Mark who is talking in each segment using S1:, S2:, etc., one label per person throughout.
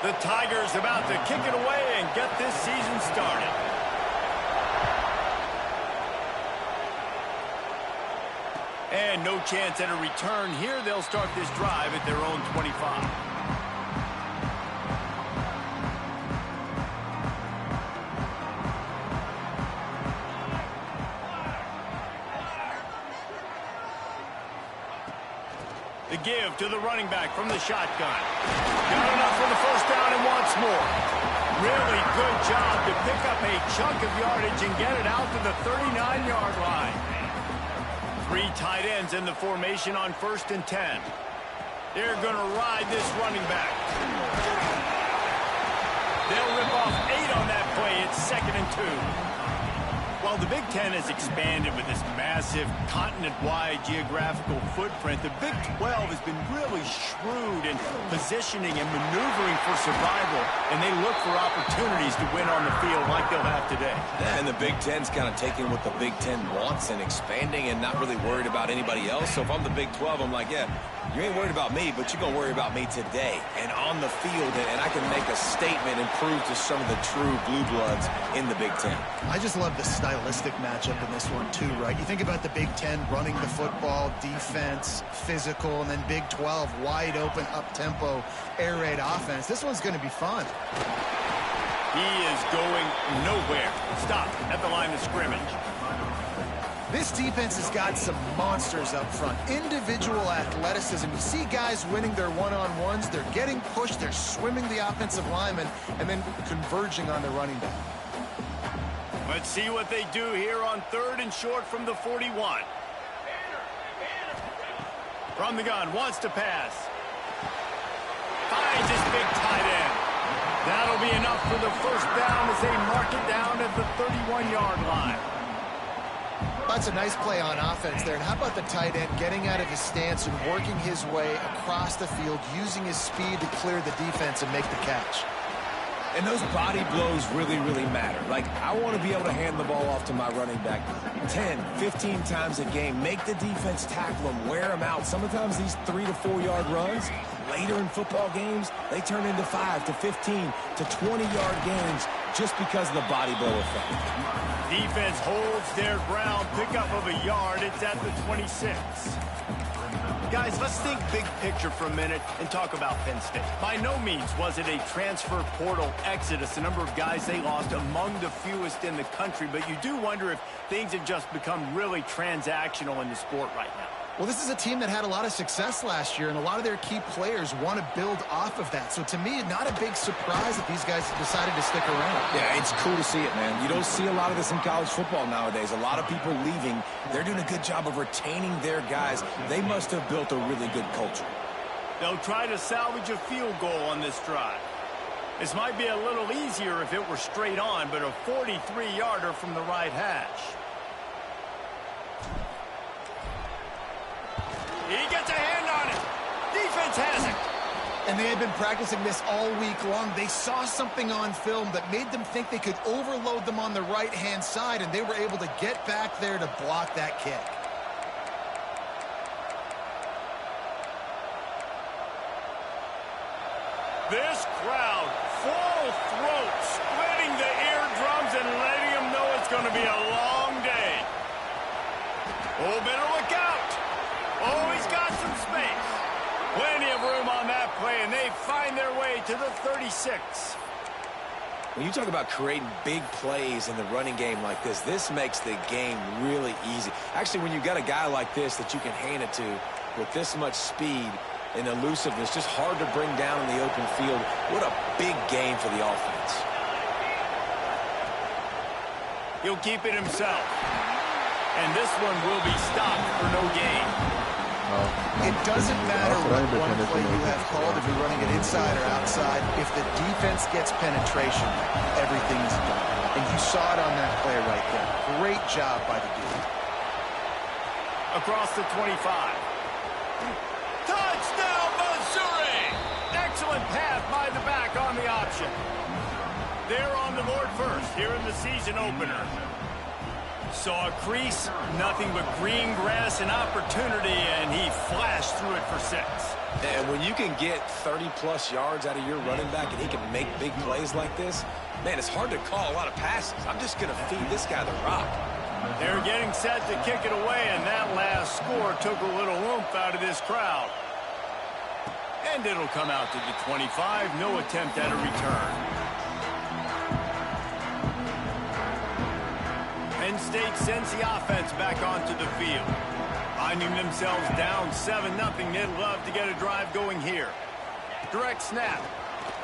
S1: The Tigers about to kick it away and get this season started. And no chance at a return here. They'll start this drive at their own 25. The give to the running back from the shotgun. Got enough for the first down and wants more. Really good job to pick up a chunk of yardage and get it out to the 39-yard line. 3 tight ends in the formation on 1st and 10. They're going to ride this running back. They'll rip off 8 on that play. It's 2nd and 2. While the Big Ten has expanded with this massive continent-wide geographical footprint, the Big 12 has been really shrewd in positioning and maneuvering for survival, and they look for opportunities to win on the field like they'll have today.
S2: Yeah, and the Big Ten's kind of taking what the Big Ten wants and expanding and not really worried about anybody else. So if I'm the Big 12, I'm like, yeah, you ain't worried about me, but you're going to worry about me today and on the field, and I can make a statement and prove to some of the true blue bloods in the Big Ten.
S3: I just love the stylistic matchup in this one too, right? You think about the Big Ten running the football, defense, physical, and then Big 12 wide open, up-tempo, air raid offense. This one's going to be fun.
S1: He is going nowhere. Stop at the line of scrimmage.
S3: This defense has got some monsters up front. Individual athleticism. You see guys winning their one-on-ones. They're getting pushed. They're swimming the offensive lineman and then converging on the running back.
S1: Let's see what they do here on 3rd and short from the 41. From the gun, wants to pass. Finds his big tight end. That'll be enough for the first down as they mark it down at the 31-yard line.
S3: That's a nice play on offense there. And how about the tight end getting out of his stance and working his way across the field, using his speed to clear the defense and make the catch.
S2: And those body blows really, really matter. Like, I want to be able to hand the ball off to my running back 10, 15 times a game. Make the defense tackle them, wear them out. Sometimes these 3 to 4 yard runs, later in football games, they turn into 5 to 15 to 20-yard games just because of the body blow effect.
S1: Defense holds their ground, pickup of a yard. It's at the 26. Guys, let's think big picture for a minute and talk about Penn State. By no means was it a transfer portal exodus, the number of guys they lost among the fewest in the country, but you do wonder if things have just become really transactional in the sport right now.
S3: Well, this is a team that had a lot of success last year, and a lot of their key players want to build off of that. So to me, not a big surprise that these guys decided to stick around.
S2: Yeah, it's cool to see it, man. You don't see a lot of this in college football nowadays. A lot of people leaving. They're doing a good job of retaining their guys. They must have built a really good culture.
S1: They'll try to salvage a field goal on this drive. This might be a little easier if it were straight on, but a 43-yarder from the right hash. He gets a hand on it. Defense has it.
S3: And they had been practicing this all week long. They saw something on film that made them think they could overload them on the right-hand side, and they were able to get back there to block that kick.
S1: This crowd, full throat, splitting the eardrums and letting them know it's going to be a long day. Oh, better look out. Oh, he's got some space. Plenty of room on that play, and they find their way to the 36.
S2: When you talk about creating big plays in the running game like this makes the game really easy. Actually, when you got a guy like this that you can hand it to with this much speed and elusiveness, just hard to bring down in the open field, what a big game for the offense.
S1: He'll keep it himself. And this one will be stopped for no gain.
S3: It doesn't matter what one play you have called, if you're running it inside or outside. If the defense gets penetration, everything's done. And you saw it on that play right there. Great job by the dude.
S1: Across the 25. Touchdown, Missouri! Excellent pass by the back on the option. They're on the board first here in the season opener. Saw a crease, nothing but green grass and opportunity, and he flashed through it for 6.
S2: And when you can get 30-plus yards out of your running back and he can make big plays like this, man, it's hard to call a lot of passes. I'm just going to feed this guy the rock.
S1: They're getting set to kick it away, and that last score took a little oomph out of this crowd. And it'll come out to the 25. No attempt at a return. Penn State sends the offense back onto the field. Finding themselves down 7-0, they'd love to get a drive going here. Direct snap.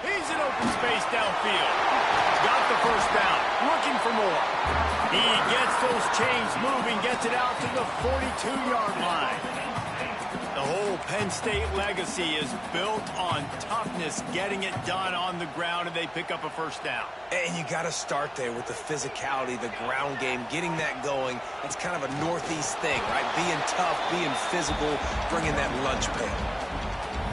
S1: He's in open space downfield. Got the first down. Looking for more. He gets those chains moving, gets it out to the 42-yard line. The whole Penn State legacy is built on toughness, getting it done on the ground, and they pick up a first down.
S2: And you got to start there with the physicality, the ground game, getting that going. It's kind of a Northeast thing, right? Being tough, being physical, bringing that lunch pail.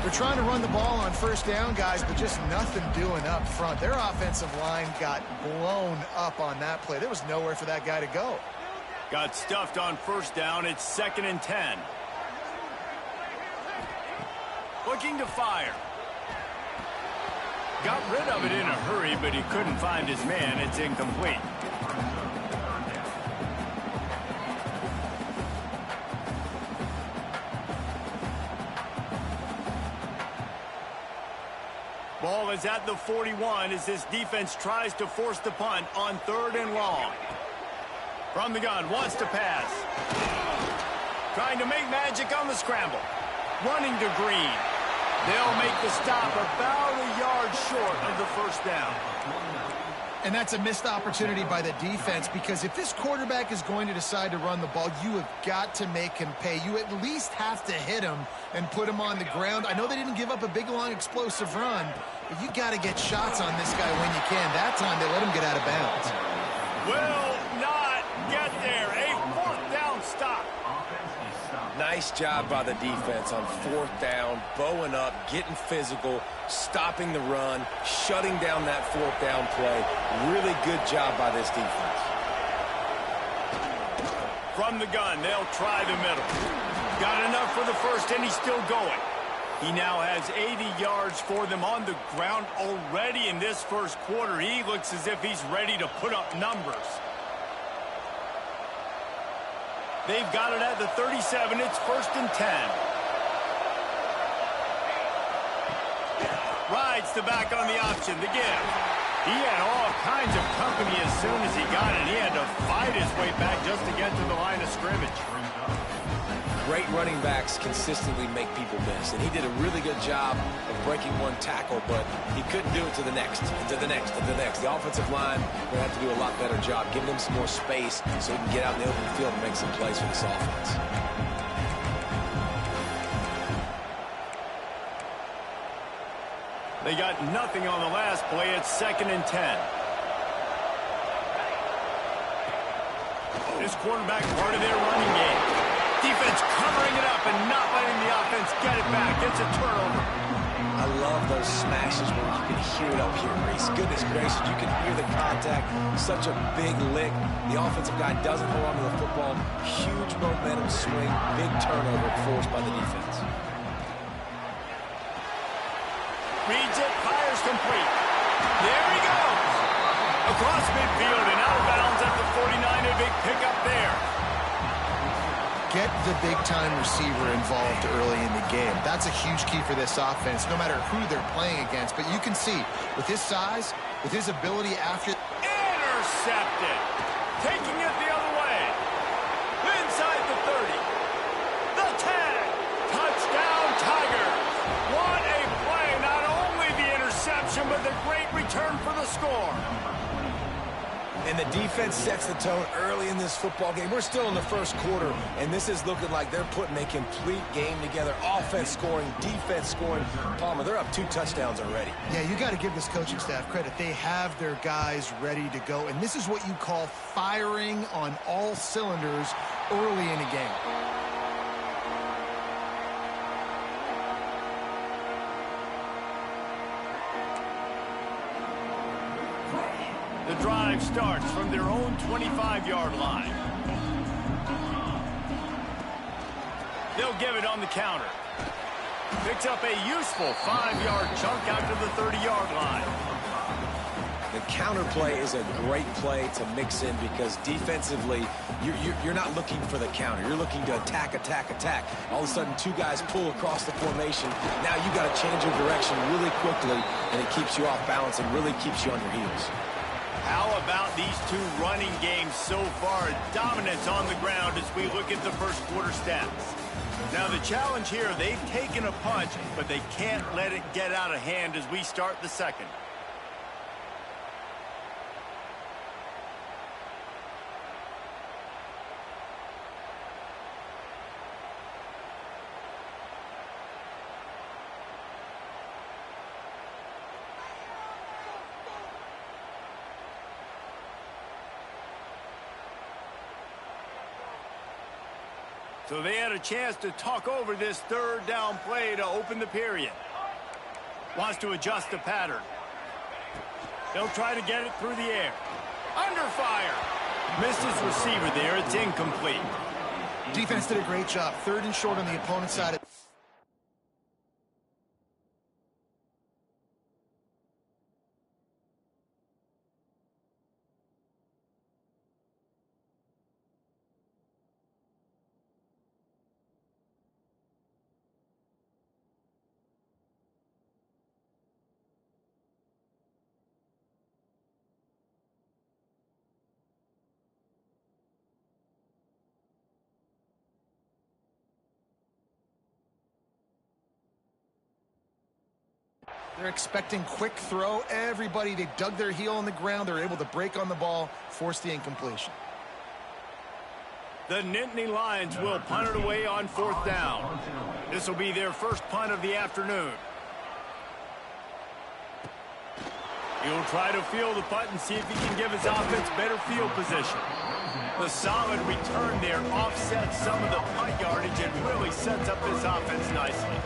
S3: They're trying to run the ball on first down, guys, but just nothing doing up front. Their offensive line got blown up on that play. There was nowhere for that guy to go.
S1: Got stuffed on first down. It's 2nd and 10. Looking to fire. Got rid of it in a hurry, but he couldn't find his man. It's incomplete. Ball is at the 41 as this defense tries to force the punt on 3rd and long. From the gun, wants to pass. Trying to make magic on the scramble. Running to Green. They'll make the stop about a yard short of the first down.
S3: And that's a missed opportunity by the defense, because if this quarterback is going to decide to run the ball, you have got to make him pay. You at least have to hit him and put him on the ground. I know they didn't give up a big, long, explosive run, but you got to get shots on this guy when you can. That time they let him get out of bounds.
S1: Will not get there. A 4th down stop.
S2: Nice job by the defense on 4th down, bowing up, getting physical, stopping the run, shutting down that 4th down play. Really good job by this defense.
S1: From the gun, they'll try the middle. Got enough for the first, and he's still going. He now has 80 yards for them on the ground already in this first quarter. He looks as if he's ready to put up numbers. They've got it at the 37. It's 1st and 10. Rides the back on the option, the give. He had all kinds of company as soon as he got it. He had to fight his way back just to get to the line of scrimmage.
S2: Great running backs consistently make people miss, and he did a really good job of breaking one tackle, but he couldn't do it to the next, and to the next, and to the next. The offensive line will have to do a lot better job, giving him some more space so he can get out in the open field and make some plays for this offense.
S1: They got nothing on the last play. It's 2nd and 10. This quarterback part of their running game. Defense covering it up and not letting the offense get it back. It's a turnover.
S2: I love those smashes where you can hear it up here, Reese. Goodness gracious, you can hear the contact. Such a big lick. The offensive guy doesn't hold on to the football. Huge momentum swing. Big turnover forced by the defense.
S1: Reads it, fires complete. There he goes. Across midfield and out of bounds at the 49. A big pickup there.
S3: Get the big-time receiver involved early in the game. That's a huge key for this offense, no matter who they're playing against. But you can see, with his size, with his ability after...
S1: Intercepted. Taking it the other way. Inside the 30. The 10. Touchdown, Tigers. What a play. Not only the interception, but the great return for the score.
S2: And the defense sets the tone early in this football game. We're still in the first quarter, and this is looking like they're putting a complete game together. Offense scoring, defense scoring. Palmer, they're up 2 touchdowns already.
S3: Yeah, you got to give this coaching staff credit. They have their guys ready to go, and this is what you call firing on all cylinders early in a game.
S1: The drive starts from their own 25-yard line. They'll give it on the counter. Picks up a useful 5-yard chunk out to the 30-yard line.
S2: The counter play is a great play to mix in because defensively, you're not looking for the counter. You're looking to attack, attack, attack. All of a sudden, two guys pull across the formation. Now you got to change your direction really quickly, and it keeps you off balance and really keeps you on your heels.
S1: How about these two running games so far? Dominance on the ground as we look at the first quarter stats. Now the challenge here, they've taken a punch, but they can't let it get out of hand as we start the second. So they had a chance to talk over this third down play to open the period. Wants to adjust the pattern. They'll try to get it through the air. Under fire. Missed his receiver there. It's incomplete.
S3: Defense did a great job. 3rd and short on the opponent's side. They're expecting quick throw. Everybody, they dug their heel on the ground. They're able to break on the ball, force the incompletion.
S1: The Nittany Lions will punt it away on 4th down. This will be their first punt of the afternoon. He'll try to field the punt and see if he can give his offense better field position. The solid return there offsets some of the punt yardage and really sets up this offense nicely.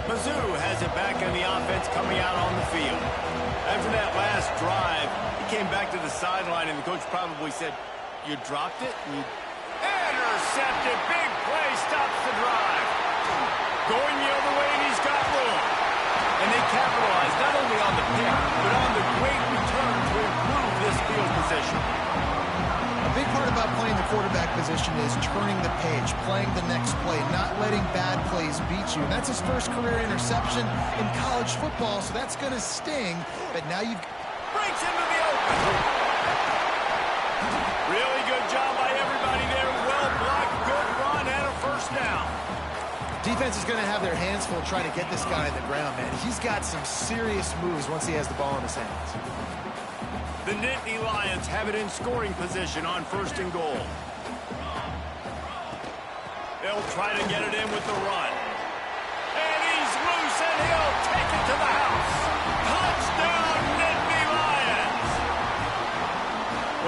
S1: Mizzou has it back in the offense coming out on the field. After that last drive, he came back to the sideline, and the coach probably said, "You dropped it?" And intercepted. Big play stops the drive. Going the other way, and he's got room. And they capitalize not only on the pick, but on the great return to improve this field position.
S3: A big part about playing the quarterback position is turning the page, playing the next play, not letting bad plays beat you. And that's his first career interception in college football, so that's going to sting. But now you've...
S1: Breaks into the open. Really good job by everybody there. Well blocked, good run, and a first down.
S3: Defense is going to have their hands full trying to get this guy on the ground, man. He's got some serious moves once he has the ball in his hands.
S1: The Nittany Lions have it in scoring position on 1st and goal. They'll try to get it in with the run. And he's loose, and he'll take it to the house. Touchdown, Nittany Lions!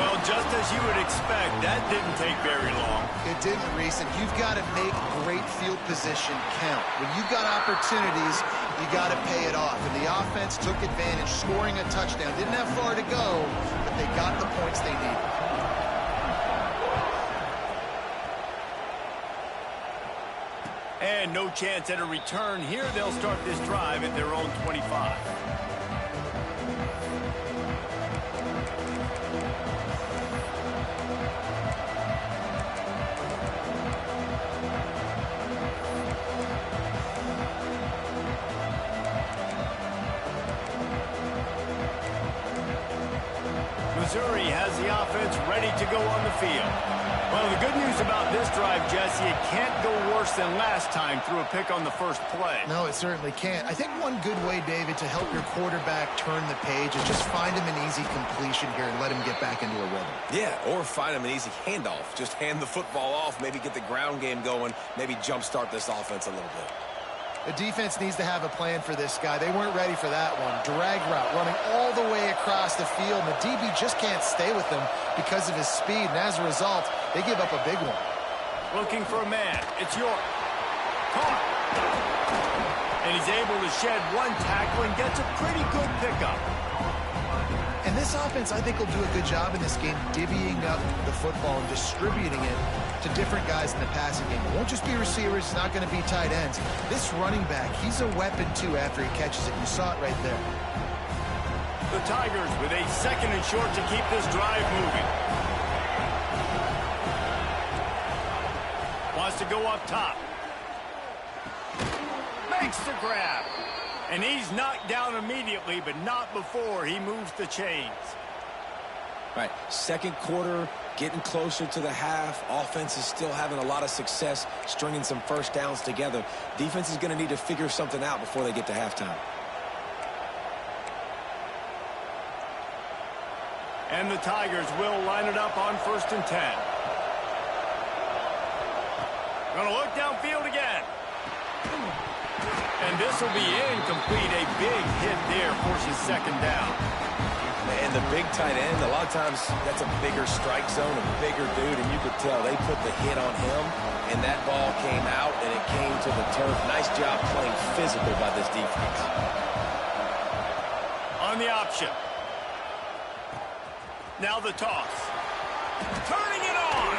S1: Well, just as you would expect, that didn't take very long.
S3: It didn't, Reese, and you've got to make great field position count. When you've got opportunities, you got to pay it off. And the offense took advantage, scoring a touchdown. Didn't have far to go, but they got the points they needed.
S1: And no chance at a return here. They'll start this drive at their own 25. Missouri has the offense ready to go on the field. Well, the good news about this drive, Jesse, it can't go worse than last time through a pick on the first play.
S3: No, it certainly can't. I think one good way, David, to help your quarterback turn the page is just find him an easy completion here and let him get back into a rhythm.
S2: Yeah, or find him an easy handoff. Just hand the football off, maybe get the ground game going, maybe jumpstart this offense a little bit.
S3: The defense needs to have a plan for this guy. They weren't ready for that one. Drag route, running all the way across the field. The DB just can't stay with him because of his speed, and as a result, they give up a big one.
S1: Looking for a man. It's York. Caught. And he's able to shed one tackle and gets a pretty good pickup.
S3: And this offense, I think, will do a good job in this game divvying up the football and distributing it to different guys in the passing game. It won't just be receivers. It's not going to be tight ends. This running back, he's a weapon, too, after he catches it. You saw it right there.
S1: The Tigers with a 2nd and short to keep this drive moving. Wants to go up top. Makes the grab. And he's knocked down immediately, but not before he moves the chains.
S2: All right, second quarter, getting closer to the half. Offense is still having a lot of success stringing some first downs together. Defense is going to need to figure something out before they get to halftime.
S1: And the Tigers will line it up on 1st and 10. Gonna look downfield again. And this will be incomplete. A big hit there forces 2nd down.
S2: And the big tight end, a lot of times that's a bigger strike zone, a bigger dude, and you could tell they put the hit on him, and that ball came out, and it came to the turf. Nice job playing physical by this defense.
S1: On the option. Now the toss. Turning it on.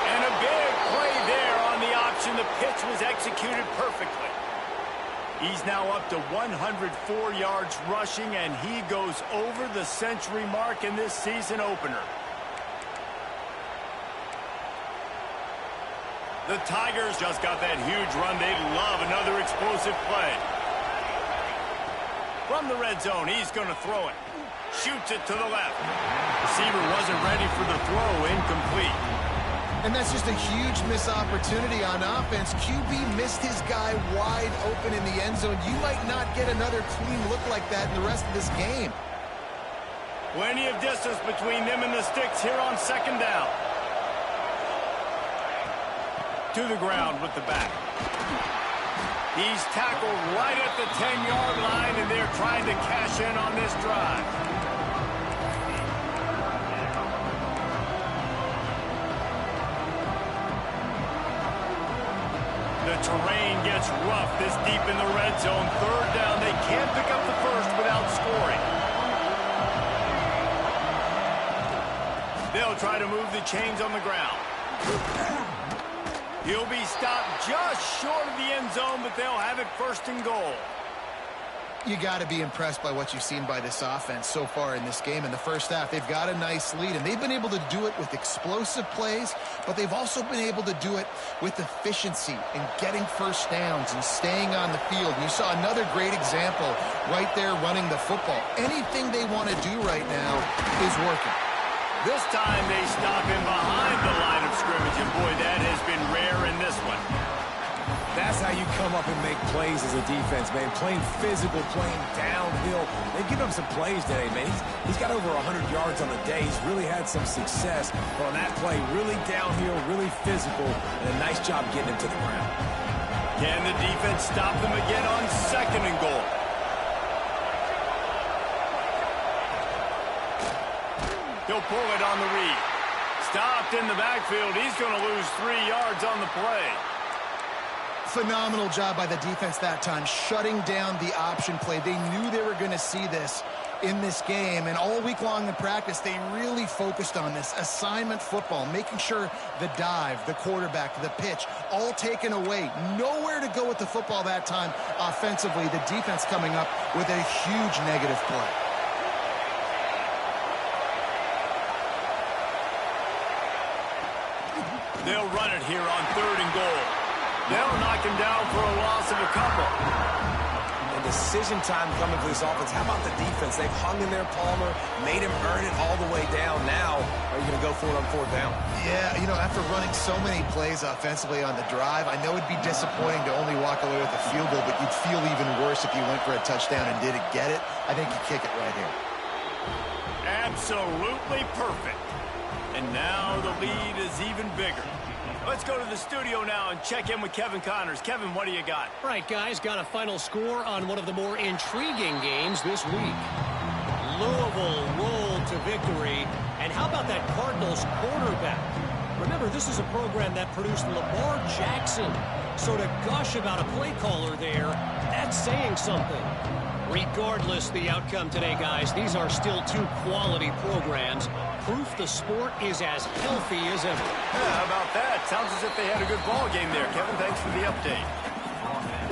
S1: And a big play there on the option. The pitch was executed perfectly. He's now up to 104 yards rushing, and he goes over the century mark in this season opener. The Tigers just got that huge run. They'd love another explosive play. From the red zone, he's going to throw it. Shoots it to the left. Receiver wasn't ready for the throw. Incomplete.
S3: And that's just a huge missed opportunity on offense. QB missed his guy wide open in the end zone. You might not get another clean look like that in the rest of this game.
S1: Plenty of distance between them and the sticks here on 2nd down. To the ground with the back. He's tackled right at the 10-yard line, and they're trying to cash in on this drive. The terrain gets rough this deep in the red zone. 3rd down. They can't pick up the first without scoring. They'll try to move the chains on the ground. He'll be stopped just short of the end zone, but they'll have it 1st and goal.
S3: You got to be impressed by what you've seen by this offense so far in this game. In the first half, they've got a nice lead, and they've been able to do it with explosive plays, but they've also been able to do it with efficiency and getting first downs and staying on the field. And you saw another great example right there running the football. Anything they want to do right now is working.
S1: This time they stop him behind the line of scrimmage, and boy, that has been rare in this one.
S2: That's how you come up and make plays as a defense, man. Playing physical, playing downhill. They've given him some plays today, man. He's got over 100 yards on the day. He's really had some success. But on that play, really downhill, really physical, and a nice job getting him to the ground.
S1: Can the defense stop them again on 2nd and goal? He'll pull it on the read. Stopped in the backfield. He's going to lose 3 yards on the play.
S3: Phenomenal job by the defense that time, shutting down the option play. They knew they were going to see this in this game, and all week long in practice, they really focused on this assignment football, making sure the dive, the quarterback, the pitch, all taken away. Nowhere to go with the football that time offensively. The defense coming up with a huge negative play.
S1: They'll run it here on 3rd and goal. They'll knock him down for a loss of a couple.
S2: And decision time coming for this offense. How about the defense? They've hung in there, Palmer, made him earn it all the way down. Now, are you going to go for it on 4th down?
S3: Yeah, you know, after running so many plays offensively on the drive, I know it'd be disappointing to only walk away with a field goal, but you'd feel even worse if you went for a touchdown and didn't get it. I think you kick it right here.
S1: Absolutely perfect. And now the lead is even bigger. Let's go to the studio now and check in with Kevin Connors. Kevin, what do you got?
S4: All right, guys, got a final score on one of the more intriguing games this week. Louisville rolled to victory. And how about that Cardinals quarterback? Remember, this is a program that produced Lamar Jackson. So to gush about a play caller there, that's saying something. Regardless the outcome today, guys, these are still two quality programs. Proof the sport is as healthy as ever.
S1: Yeah, how about that? Sounds as if they had a good ball game there. Kevin, thanks for the update.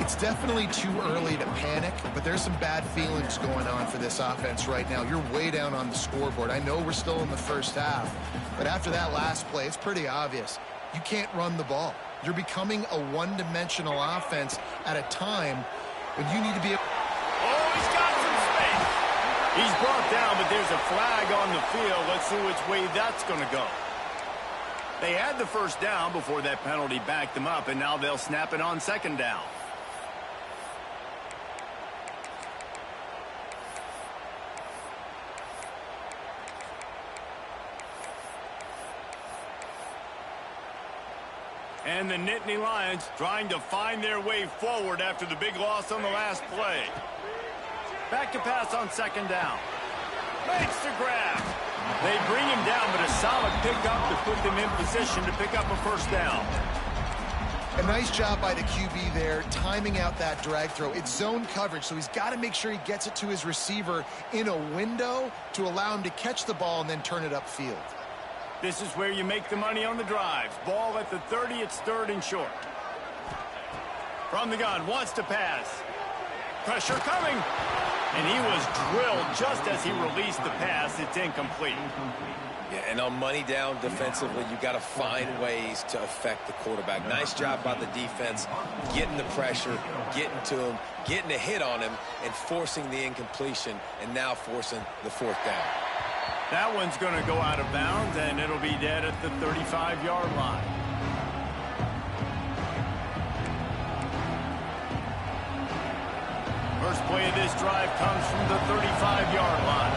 S3: It's definitely too early to panic, but there's some bad feelings going on for this offense right now. You're way down on the scoreboard. I know we're still in the first half, but after that last play, it's pretty obvious. You can't run the ball. You're becoming a one-dimensional offense at a time when you need to be...
S1: Oh, he's got some space. He's brought down, but there's a flag on the field. Let's see which way that's going to go. They had the first down before that penalty backed them up, and now they'll snap it on second down. And the Nittany Lions trying to find their way forward after the big loss on the last play. Back to pass on second down. Makes the grab. They bring him down, but a solid pickup to put them in position to pick up a first down.
S3: A nice job by the QB there, timing out that drag throw. It's zone coverage, so he's got to make sure he gets it to his receiver in a window to allow him to catch the ball and then turn it upfield.
S1: This is where you make the money on the drives. Ball at the 30, it's third and short. From the gun, wants to pass. Pressure coming. And he was drilled just as he released the pass. It's incomplete.
S2: Yeah, and on money down defensively, you got to find ways to affect the quarterback. Nice job by the defense, getting the pressure, getting to him, getting a hit on him, and forcing the incompletion, and now forcing the fourth down.
S1: That one's going to go out of bounds, and it'll be dead at the 35-yard line. First play of this drive comes from the 35-yard line.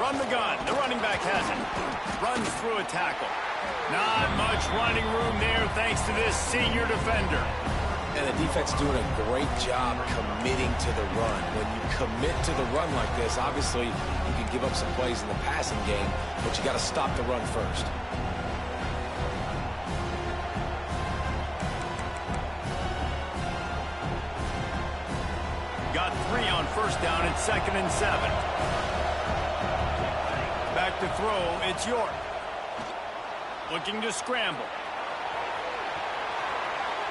S1: From the gun, the running back has it. Runs through a tackle. Not much running room there thanks to this senior defender.
S2: And the defense doing a great job committing to the run. When you commit to the run like this, obviously you can give up some plays in the passing game, but you got to stop the run first.
S1: Got 3 on first down at 2nd and 7. Back to throw, it's York. Looking to scramble.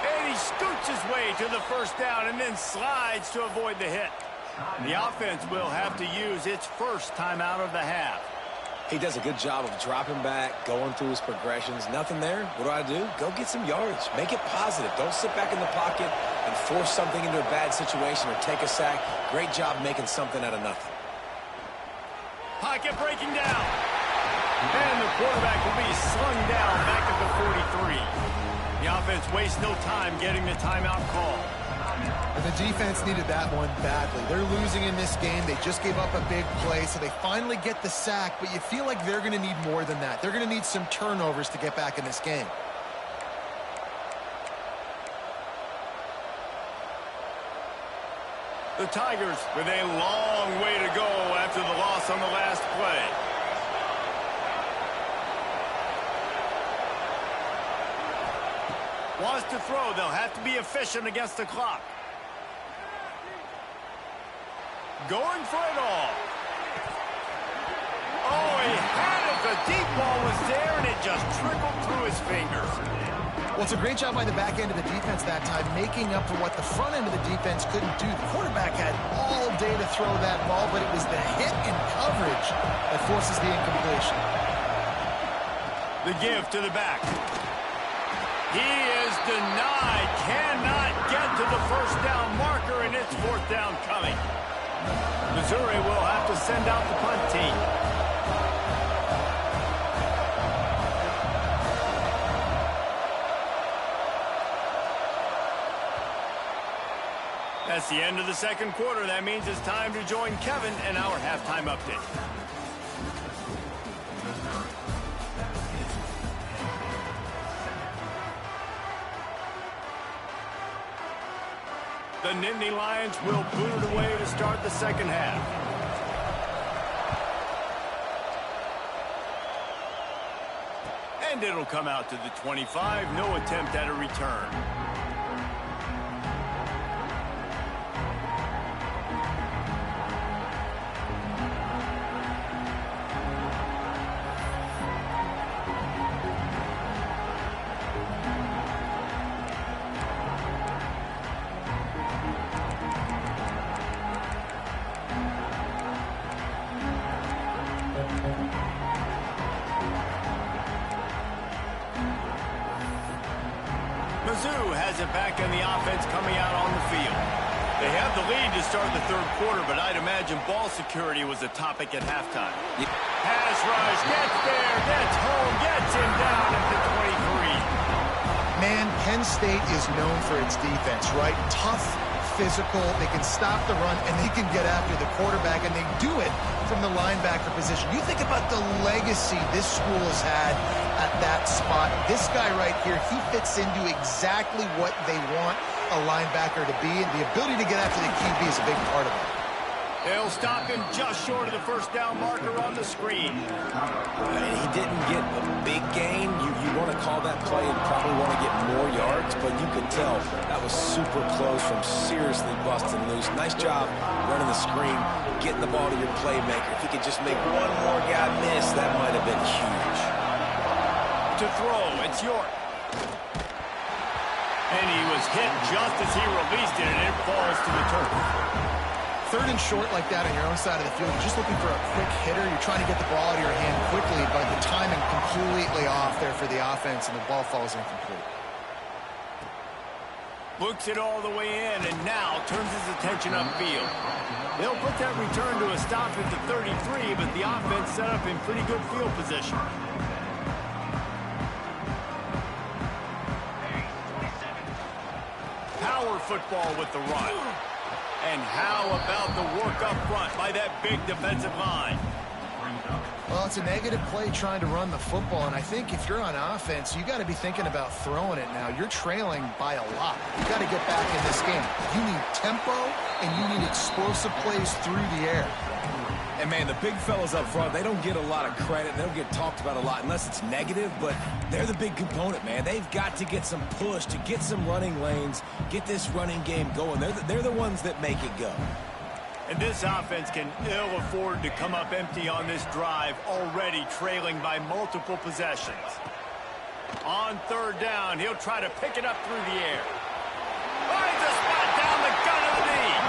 S1: And he scoots his way to the first down and then slides to avoid the hit. The offense will have to use its first timeout of the half.
S2: He does a good job of dropping back, going through his progressions. Nothing there. What do? Go get some yardage. Make it positive. Don't sit back in the pocket and force something into a bad situation or take a sack. Great job making something out of nothing.
S1: Pocket breaking down. And the quarterback will be slung down back at the 43. The offense wastes no time getting the timeout call.
S3: And the defense needed that one badly. They're losing in this game. They just gave up a big play, so they finally get the sack, but you feel like they're going to need more than that. They're going to need some turnovers to get back in this game.
S1: The Tigers with a long way to go after the loss on the last play. Wants to throw. They'll have to be efficient against the clock. Going for it all. Oh, he had it. The deep ball was there, and it just trickled through his fingers.
S3: Well, it's a great job by the back end of the defense that time, making up for what the front end of the defense couldn't do. The quarterback had all day to throw that ball, but it was the hit and coverage that forces the incompletion.
S1: The give to the back. He is denied. Cannot get to the first down marker, and it's fourth down coming. Missouri will have to send out the punt team. That's the end of the second quarter. That means it's time to join Kevin in our halftime update. The Nittany Lions will boot it away to start the second half. And it'll come out to the 25. No attempt at a return. Mizzou has it back in the offense coming out on the field. They have the lead to start the third quarter, but I'd imagine ball security was a topic at halftime. Pass rush, gets there, gets home, gets him down at the 23.
S3: Man, Penn State is known for its defense, right? Tough, physical, they can stop the run, and they can get after the quarterback, and they do it from the linebacker position. You think about the legacy this school has had at that spot. This guy right here, he fits into exactly what they want a linebacker to be, and the ability to get after the QB is a big part of it.
S1: They'll stop him just short of the first down marker on the screen.
S2: He didn't get a big gain. You want to call that play and probably want to get more yards, but you could tell that was super close from seriously busting loose. Nice job running the screen, getting the ball to your playmaker. If he could just make one more guy miss, that might have been huge.
S1: To throw, it's York. And he was hit just as he released it, and it falls to the turf.
S3: Third and short like that on your own side of the field, you're just looking for a quick hitter. You're trying to get the ball out of your hand quickly, but the timing completely off there for the offense, and the ball falls incomplete.
S1: Looks it all the way in, and now turns his attention upfield. They'll put that return to a stop at the 33, but the offense set up in pretty good field position. Power football with the run. And how about the work up front by that big defensive line?
S3: Well, it's a negative play trying to run the football, and I think if you're on offense, you got to be thinking about throwing it now. You're trailing by a lot. You got to get back in this game. You need tempo, and you need explosive plays through the air.
S2: And, man, the big fellas up front, they don't get a lot of credit. They don't get talked about a lot unless it's negative, but they're the big component, man. They've got to get some push, to get some running lanes, get this running game going. They're the ones that make it go.
S1: And this offense can ill afford to come up empty on this drive, already trailing by multiple possessions. On third down, he'll try to pick it up through the air. Finds a spot down the gun of the knee.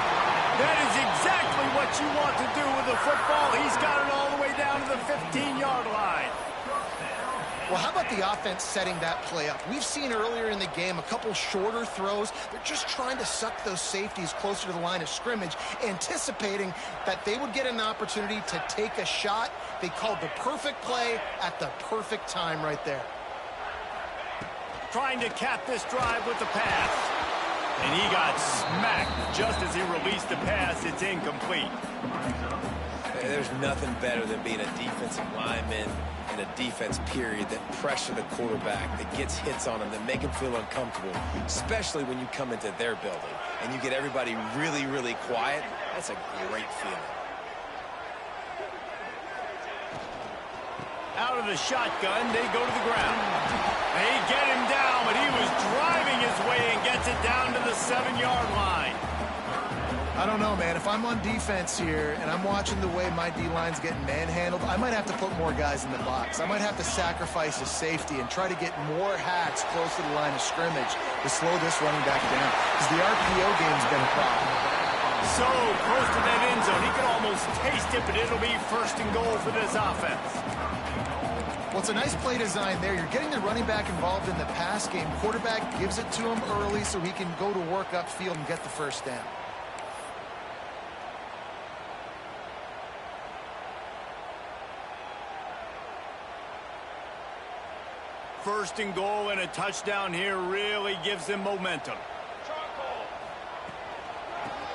S1: That is exactly what you want to do with the football. He's got it all the way down to the 15-yard line.
S3: Well, how about the offense setting that play up? We've seen earlier in the game a couple shorter throws. They're just trying to suck those safeties closer to the line of scrimmage, anticipating that they would get an opportunity to take a shot. They called the perfect play at the perfect time right there.
S1: Trying to cap this drive with the pass. And he got smacked just as he released the pass. It's incomplete.
S2: There's nothing better than being a defensive lineman in a defense period that pressure the quarterback, that gets hits on him, that make him feel uncomfortable, especially when you come into their building and you get everybody really, really quiet. That's a great feeling.
S1: Out of the shotgun, they go to the ground. They get him down, but he was driving his way and gets it down to the 7-yard line.
S3: I don't know, man. If I'm on defense here and I'm watching the way my D-line's getting manhandled, I might have to put more guys in the box. I might have to sacrifice a safety and try to get more hats close to the line of scrimmage to slow this running back down, because the RPO game's been a problem.
S1: So close to that end zone, he could almost taste it, but it'll be first and goal for this offense.
S3: Well, it's a nice play design there. You're getting the running back involved in the pass game. Quarterback gives it to him early so he can go to work upfield and get the first down.
S1: First and goal and a touchdown here really gives them momentum.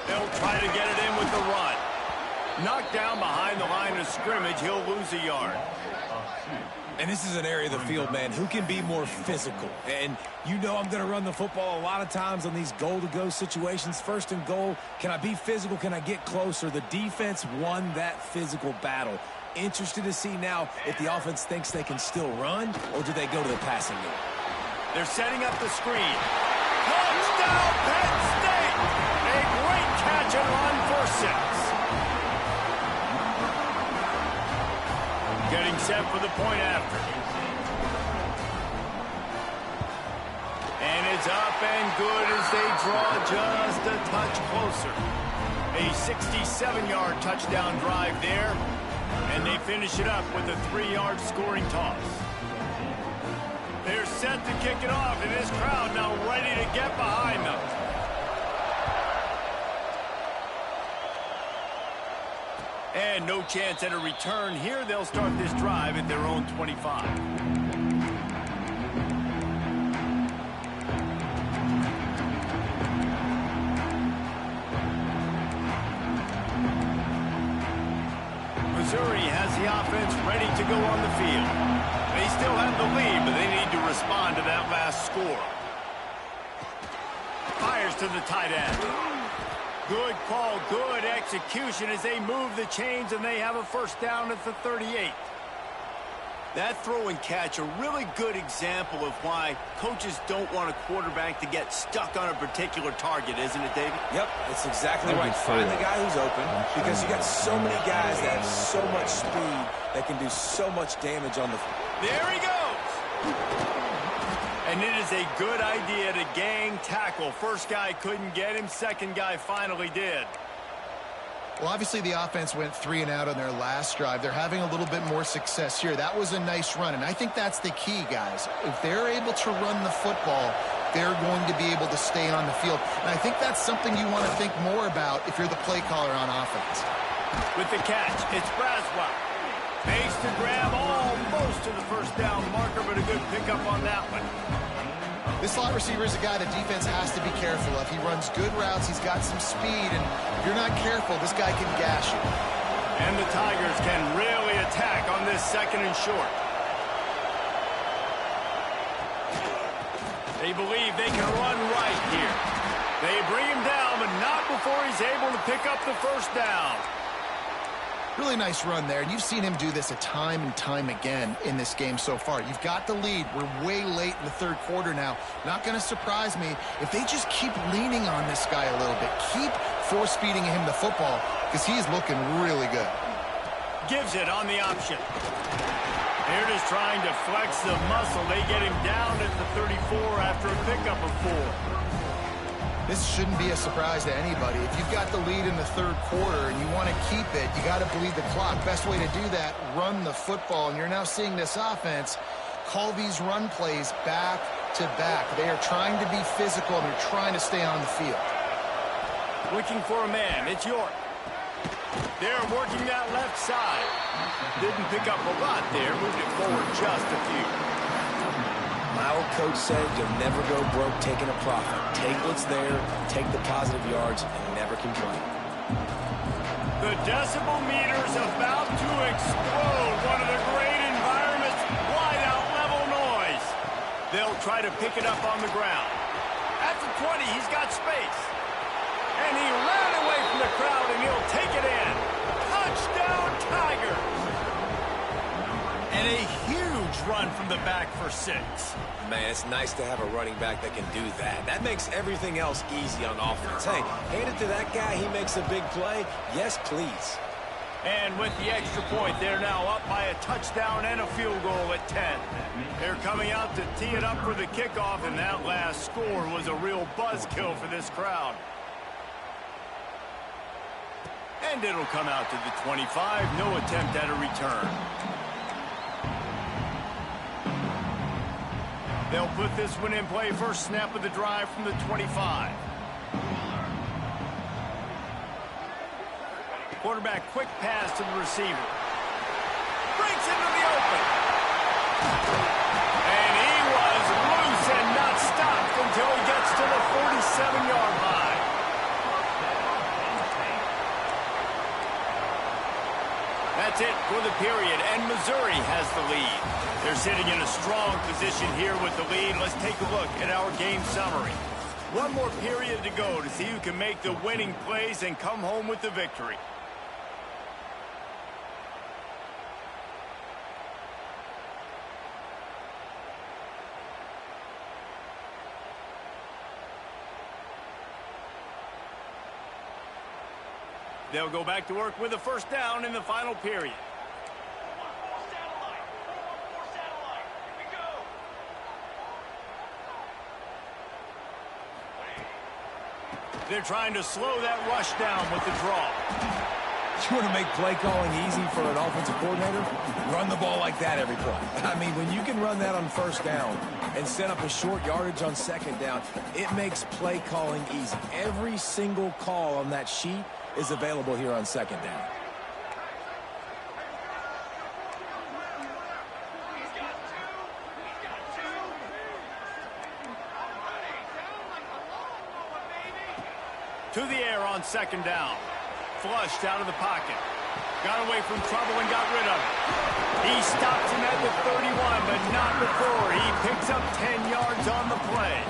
S1: They'll try to get it in with the run. Knocked down behind the line of scrimmage, he'll lose a yard.
S2: And this is an area of the field, man, who can be more physical. And you know I'm going to run the football a lot of times on these goal-to-go situations. First and goal, can I be physical? Can I get closer? The defense won that physical battle. Interested to see now if the offense thinks they can still run, or do they go to the passing game?
S1: They're setting up the screen. Touchdown, Penn State! A great catch and run for 6. Getting set for the point after. And it's up and good as they draw just a touch closer. A 67-yard touchdown drive there. And they finish it up with a 3-yard scoring toss. They're set to kick it off, and this crowd now ready to get behind them. And no chance at a return here. They'll start this drive at their own 25. Missouri has the offense ready to go on the field. They still have the lead, but they need to respond to that last score. Fires to the tight end. Good call, good execution as they move the chains, and they have a first down at the 38. That throw and catch, a really good example of why coaches don't want a quarterback to get stuck on a particular target, isn't it, David?
S2: Yep, that's exactly right. Find the guy who's open, because you got so many guys that have so much speed that can do so much damage on the field.
S1: There he goes! And it is a good idea to gang tackle. First guy couldn't get him, second guy finally did.
S3: Well, obviously the offense went 3 and out on their last drive. They're having a little bit more success here. That was a nice run, and I think that's the key, guys. If they're able to run the football, they're going to be able to stay on the field. And I think that's something you want to think more about if you're the play caller on offense.
S1: With the catch, it's Braswell. Makes the grab almost to the first down marker, but a good pickup on that one.
S3: This slot receiver is a guy the defense has to be careful of. He runs good routes. He's got some speed, and if you're not careful, this guy can gash you.
S1: And the Tigers can really attack on this second and short. They believe they can run right here. They bring him down, but not before he's able to pick up the first down.
S3: Really nice run there, and you've seen him do this a time and time again in this game so far. You've got the lead. We're way late in the third quarter now. Not going to surprise me if they just keep leaning on this guy a little bit. Keep force-feeding him the football because he's looking really good.
S1: Gives it on the option. They're just trying to flex the muscle. They get him down at the 34 after a pickup of 4.
S3: This shouldn't be a surprise to anybody. If you've got the lead in the third quarter and you want to keep it, you got to bleed the clock. Best way to do that, run the football. And you're now seeing this offense call these run plays back to back. They are trying to be physical, and they're trying to stay on the field.
S1: Looking for a man. It's York. They're working that left side. Didn't pick up a lot there. Moved it forward just a few.
S2: My old coach said you'll never go broke taking a profit. Take what's there, take the positive yards, and never complain.
S1: The decibel meter's about to explode. One of the great environments, wide out level noise. They'll try to pick it up on the ground. At the 20, he's got space. And he ran away from the crowd, and he'll take it in. Touchdown, Tigers! And a huge run from the back for 6.
S2: Man, it's nice to have a running back that can do that. That makes everything else easy on offense. Hey, hand it to that guy. He makes a big play. Yes, please.
S1: And with the extra point, they're now up by a touchdown and a field goal at 10. They're coming out to tee it up for the kickoff, and that last score was a real buzzkill for this crowd. And it'll come out to the 25. No attempt at a return. They'll put this one in play. First snap of the drive from the 25. Quarterback, quick pass to the receiver. Breaks into the open. And he was loose and not stopped until he gets to the 47-yard line. That's it for the period, and Missouri has the lead. They're sitting in a strong position here with the lead. Let's take a look at our game summary. One more period to go to see who can make the winning plays and come home with the victory. They'll go back to work with a first down in the final period. They're trying to slow that rush down with the draw.
S2: You want to make play calling easy for an offensive coordinator? Run the ball like that every play. I mean, when you can run that on first down and set up a short yardage on second down, it makes play calling easy. Every single call on that sheet is available here on second down.
S1: To the air on second down. Flushed out of the pocket. Got away from trouble and got rid of it. He stops him at the 31, but not before he picks up 10 yards on the play.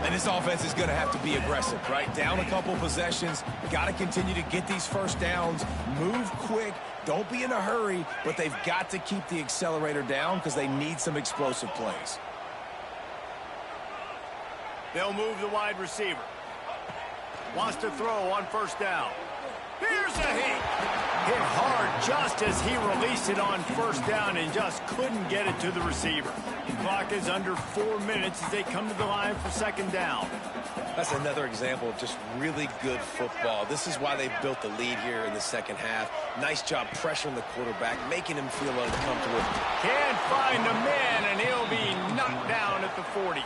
S2: And this offense is going to have to be aggressive, right? Down a couple possessions. Got to continue to get these first downs. Move quick. Don't be in a hurry, but they've got to keep the accelerator down because they need some explosive plays.
S1: They'll move the wide receiver. Wants to throw on first down. Here's a hit hard just as he released it on first down and just couldn't get it to the receiver. The clock is under 4 minutes as they come to the line for second down.
S2: That's another example of just really good football. This is why they built the lead here in the second half. Nice job pressuring the quarterback, making him feel uncomfortable.
S1: Can't find a man, and he'll be knocked down at the 40.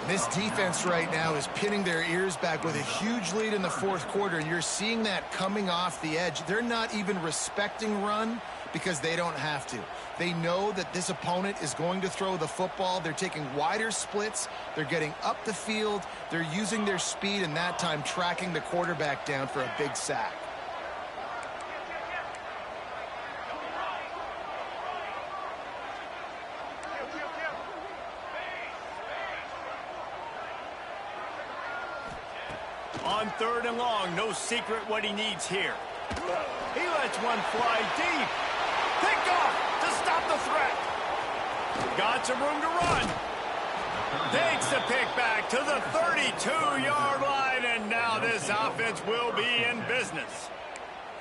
S3: This defense right now is pinning their ears back with a huge lead in the fourth quarter, and you're seeing that coming off the edge. They're not even respecting run because they don't have to. They know that this opponent is going to throw the football. They're taking wider splits. They're getting up the field. They're using their speed, and that time tracking the quarterback down for a big sack.
S1: On third and long, no secret what he needs here. He lets one fly deep. Picked off to stop the threat. Got some room to run. Takes the pick back to the 32-yard line, and now this offense will be in business.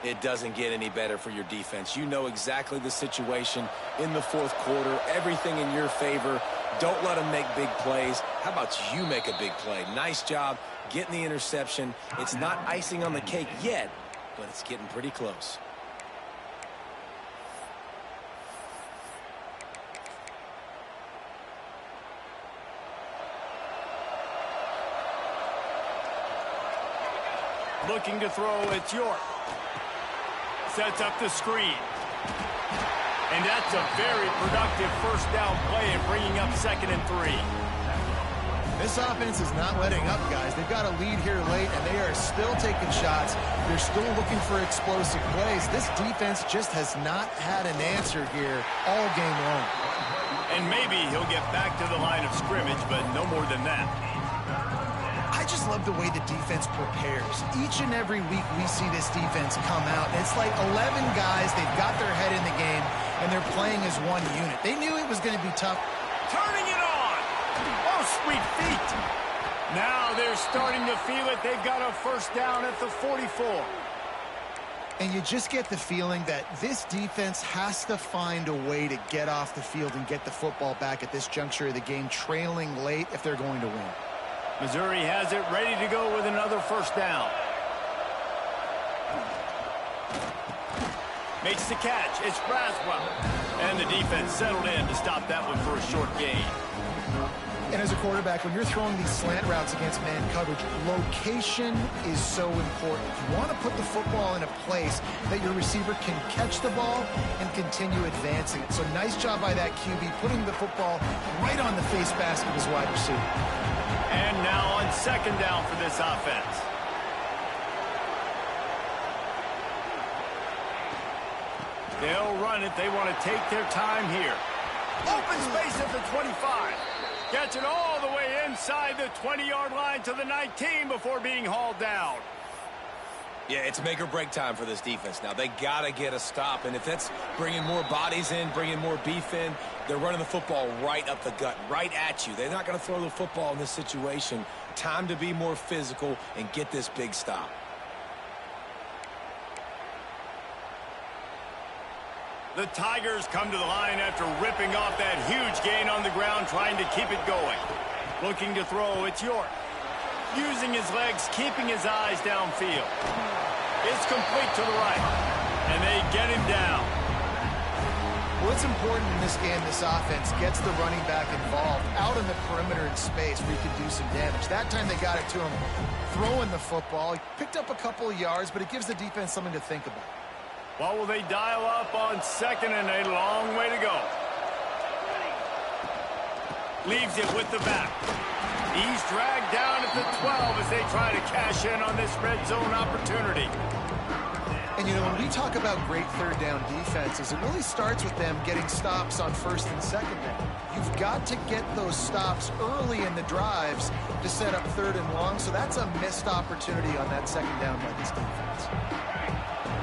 S2: It doesn't get any better for your defense. You know exactly the situation in the fourth quarter. Everything in your favor. Don't let them make big plays. How about you make a big play? Nice job getting the interception. It's not icing on the cake yet, but it's getting pretty close.
S1: Looking to throw, it's York. Sets up the screen. And that's a very productive first down play and bringing up 2nd and 3.
S3: This offense is not letting up, guys. They've got a lead here late, and they are still taking shots. They're still looking for explosive plays. This defense just has not had an answer here all game long.
S1: And maybe he'll get back to the line of scrimmage, but no more than that.
S3: I just love the way the defense prepares. Each and every week we see this defense come out. It's like 11 guys. They've got their head in the game, and they're playing as one unit. They knew it was going to be tough.
S1: Turning it on. Oh, sweet feet. Now they're starting to feel it. They've got a first down at the 44.
S3: And you just get the feeling that this defense has to find a way to get off the field and get the football back at this juncture of the game, trailing late if they're going to win.
S1: Missouri has it ready to go with another first down. Makes the catch. It's Braswell. And the defense settled in to stop that one for a short gain.
S3: And as a quarterback, when you're throwing these slant routes against man coverage, location is so important. You want to put the football in a place that your receiver can catch the ball and continue advancing it. So nice job by that QB, putting the football right on the face mask of his wide receiver.
S1: And now on second down for this offense. They'll run it. They want to take their time here. Open space at the 25. Gets it all the way inside the 20-yard line to the 19 before being hauled down.
S2: Yeah, it's make or break time for this defense now. They got to get a stop, and if that's bringing more bodies in, bringing more beef in, they're running the football right up the gut, right at you. They're not going to throw the football in this situation. Time to be more physical and get this big stop.
S1: The Tigers come to the line after ripping off that huge gain on the ground, trying to keep it going. Looking to throw, it's York. Using his legs, keeping his eyes downfield. It's complete to the right, and they get him down.
S3: Well, it's important in this game, this offense gets the running back involved out in the perimeter in space where he can do some damage. That time they got it to him throwing the football. He picked up a couple of yards, but it gives the defense something to think about.
S1: What will they dial up on second and a long way to go? Leaves it with the back. He's dragged down at the 12 as they try to cash in on this red zone opportunity.
S3: And, you know, when we talk about great third down defenses, it really starts with them getting stops on first and second down. You've got to get those stops early in the drives to set up third and long, so that's a missed opportunity on that second down by this defense.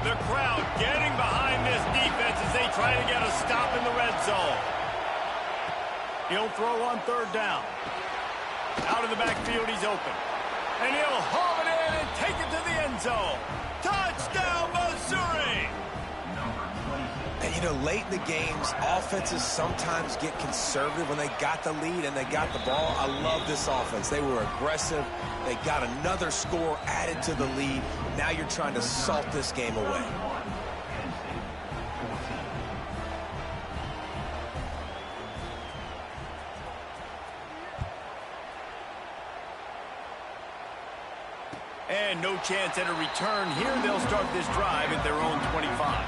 S1: The crowd getting behind this defense as they try to get a stop in the red zone. He'll throw on third down. Out of the backfield, he's open. And he'll haul it in and take it to the end zone. Touchdown, Missouri!
S2: And, you know, late in the games, offenses sometimes get conservative when they got the lead and they got the ball. I love this offense. They were aggressive. They got another score added to the lead. Now you're trying to salt this game away.
S1: And no chance at a return here. They'll start this drive at their own 25.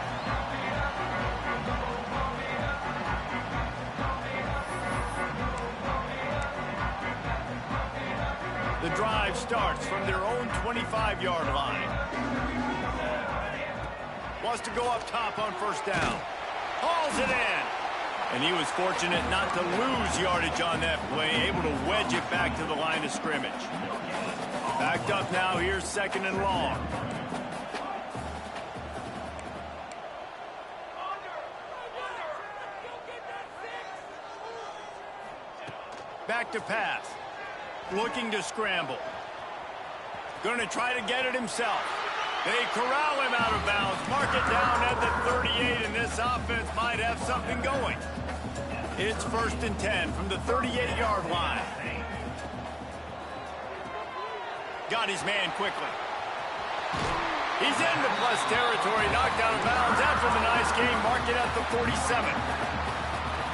S1: The drive starts from their own 25-yard line. Wants to go up top on first down. Hauls it in. And he was fortunate not to lose yardage on that play, able to wedge it back to the line of scrimmage. Backed up now, here's second and long. Back to pass. Looking to scramble. Going to try to get it himself. They corral him out of bounds. Mark it down at the 38, and this offense might have something going. It's first and 10 from the 38-yard line. Got his man quickly. He's into plus territory, knocked out of bounds after the nice game. Mark it at the 47.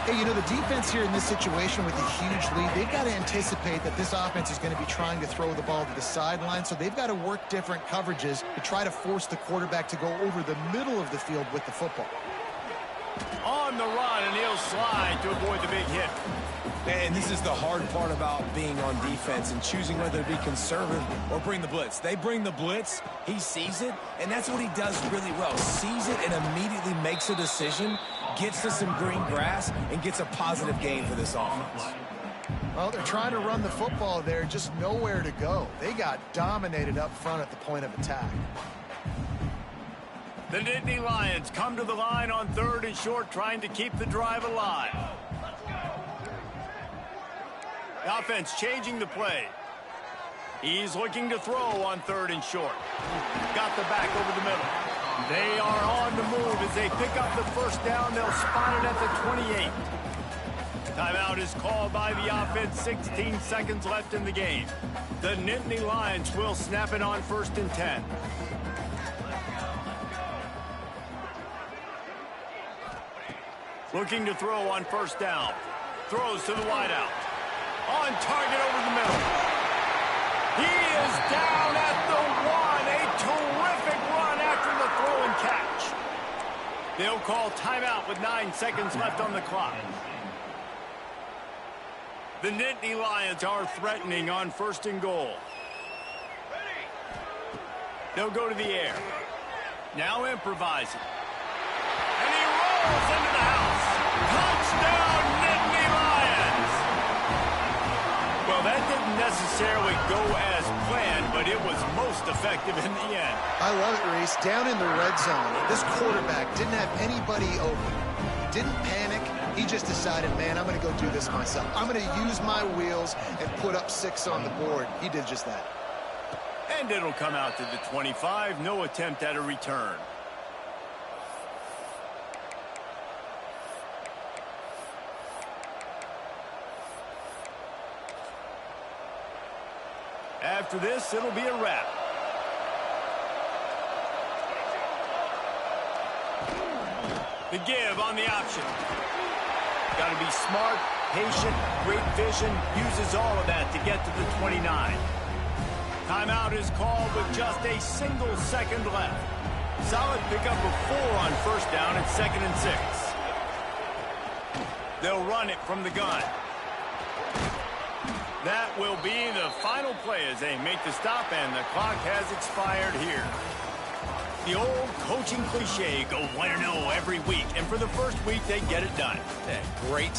S3: Hey, you know, the defense here in this situation with a huge lead, they've got to anticipate that this offense is going to be trying to throw the ball to the sideline, so they've got to work different coverages to try to force the quarterback to go over the middle of the field with the football.
S1: On the run, and he'll slide to avoid the big hit.
S2: And this is the hard part about being on defense and choosing whether to be conservative or bring the blitz. They bring the blitz, he sees it, and that's what he does really well. Sees it and immediately makes a decision, gets to some green grass, and gets a positive gain for this offense.
S3: Well, they're trying to run the football there, just nowhere to go. They got dominated up front at the point of attack.
S1: The Nittany Lions come to the line on third and short, trying to keep the drive alive. The offense changing the play. He's looking to throw on third and short. Got the back over the middle. They are on the move as they pick up the first down. They'll spot it at the 28. Timeout is called by the offense. 16 seconds left in the game. The Nittany Lions will snap it on first and 10. Looking to throw on first down. Throws to the wideout. On target over the middle. He is down at the 1. A terrific run after the throw and catch. They'll call timeout with 9 seconds left on the clock. The Nittany Lions are threatening on first and goal. They'll go to the air. Now improvising. And he rolls into the house. Touchdown, Nittany Lions! Well, that didn't necessarily go as planned, but it was most effective in the end.
S3: I love it, Reese. Down in the red zone, this quarterback didn't have anybody open. He didn't panic. He just decided, man, I'm going to go do this myself. I'm going to use my wheels and put up 6 on the board. He did just that.
S1: And it'll come out to the 25. No attempt at a return. After this, it'll be a wrap. The give on the option. Got to be smart, patient, great vision, uses all of that to get to the 29. Timeout is called with just a single second left. Solid pickup of 4 on first down at 2nd and 6. They'll run it from the gun. That will be the final play as they make the stop, and the clock has expired here. The old coaching cliche, go 1-0 every week, and for the first week, they get it done.
S2: Great